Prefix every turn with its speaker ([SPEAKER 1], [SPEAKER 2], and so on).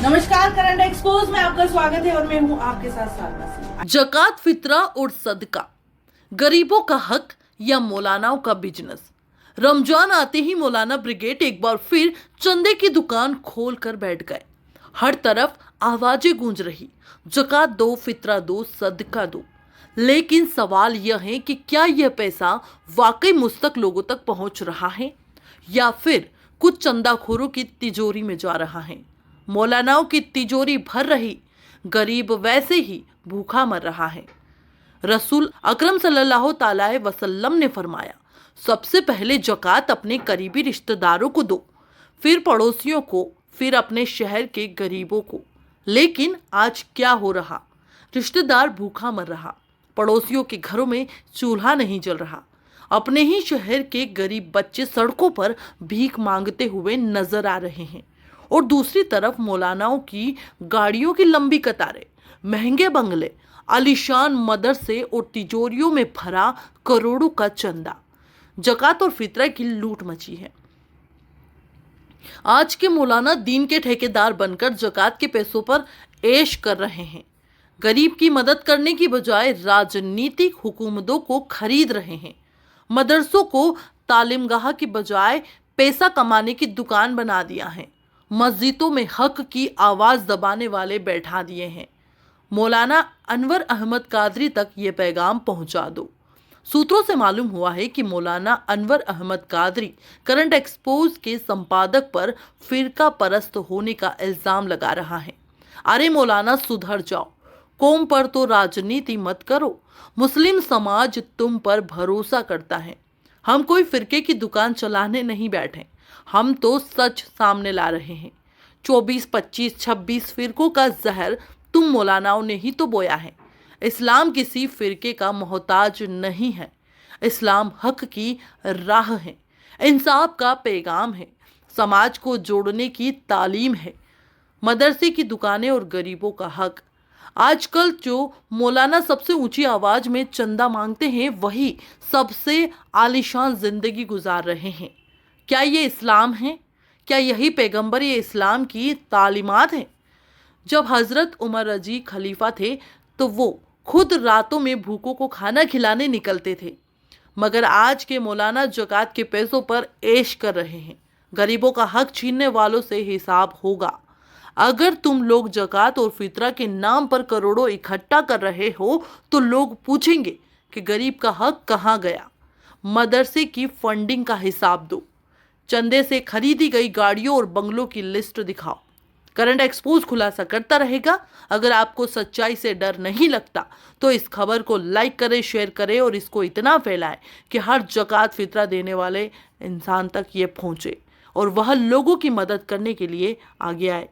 [SPEAKER 1] नमस्कार, current expose में आपका स्वागत है और मैं हूं आपके साथ साधना सिंह।
[SPEAKER 2] जकात, फितरा और सदका, गरीबों का हक या मौलानाओं का बिजनेस। रमजान आते ही मौलाना ब्रिगेड एक बार फिर चंदे की दुकान खोल कर बैठ गए। हर तरफ आवाजें गूंज रही, जकात दो, फितरा दो, सदका दो। लेकिन सवाल यह है कि क्या यह पैसा वाकई मुस्तक लोगों तक पहुंच रहा है या फिर कुछ चंदाखोरों की तिजोरी में जा रहा है। मौलानाओं की तिजोरी भर रही, गरीब वैसे ही भूखा मर रहा है। रसूल अकरम सल्लल्लाहु अलैहि वसल्लम ने फरमाया, सबसे पहले जकात अपने करीबी रिश्तेदारों को दो, फिर पड़ोसियों को, फिर अपने शहर के गरीबों को। लेकिन आज क्या हो रहा? रिश्तेदार भूखा मर रहा, पड़ोसियों के घरों में चूल्हा नहीं जल रहा, अपने ही शहर के गरीब बच्चे सड़कों पर भीख मांगते हुए नजर आ रहे हैं। और दूसरी तरफ मौलानाओं की गाड़ियों की लंबी कतारें, महंगे बंगले, आलीशान मदरसे और तिजोरियों में भरा करोड़ों का चंदा। जकात और फितरा की लूट मची है। आज के मौलाना दीन के ठेकेदार बनकर जकात के पैसों पर ऐश कर रहे हैं। गरीब की मदद करने की बजाय राजनीतिक हुकूमतों को खरीद रहे हैं। मदरसों को तालीमगाह की बजाय पैसा कमाने की दुकान बना दिया है। मस्जिदों में हक की आवाज़ दबाने वाले बैठा दिए हैं। मौलाना अनवर अहमद कादरी तक ये पैगाम पहुंचा दो। सूत्रों से मालूम हुआ है कि मौलाना अनवर अहमद कादरी करंट एक्सपोज के संपादक पर फिरका परस्त होने का इल्ज़ाम लगा रहा है। अरे मौलाना, सुधर जाओ, कौम पर तो राजनीति मत करो, मुस्लिम समाज तुम पर भरोसा करता है। हम कोई फिरके की दुकान चलाने नहीं बैठे, हम तो सच सामने ला रहे हैं। 24, 25, 26 फिरकों का जहर तुम मौलानाओं ने ही तो बोया है। इस्लाम किसी फिरके का मोहताज नहीं है। इस्लाम हक की राह है, इंसाफ का पैगाम है, समाज को जोड़ने की तालीम है, मदरसे की दुकानें और गरीबों का हक। आजकल जो मौलाना सबसे ऊंची आवाज में चंदा मांगते हैं, वही सबसे आलीशान जिंदगी गुजार रहे हैं। क्या ये इस्लाम है? क्या यही पैगंबर ये इस्लाम की तालीमात है? जब हज़रत उमर रजी खलीफा थे तो वो खुद रातों में भूखों को खाना खिलाने निकलते थे। मगर आज के मौलाना जकात के पैसों पर ऐश कर रहे हैं। गरीबों का हक छीनने वालों से हिसाब होगा। अगर तुम लोग जकात और फितरा के नाम पर करोड़ों इकट्ठा कर रहे हो तो लोग पूछेंगे कि गरीब का हक कहाँ गया। मदरसे की फंडिंग का हिसाब दो, चंदे से खरीदी गई गाड़ियों और बंगलों की लिस्ट दिखाओ। करंट एक्सपोज खुलासा करता रहेगा। अगर आपको सच्चाई से डर नहीं लगता तो इस खबर को लाइक करें, शेयर करें और इसको इतना फैलाएं कि हर जकात फितरा देने वाले इंसान तक ये पहुंचे और वह लोगों की मदद करने के लिए आगे आए।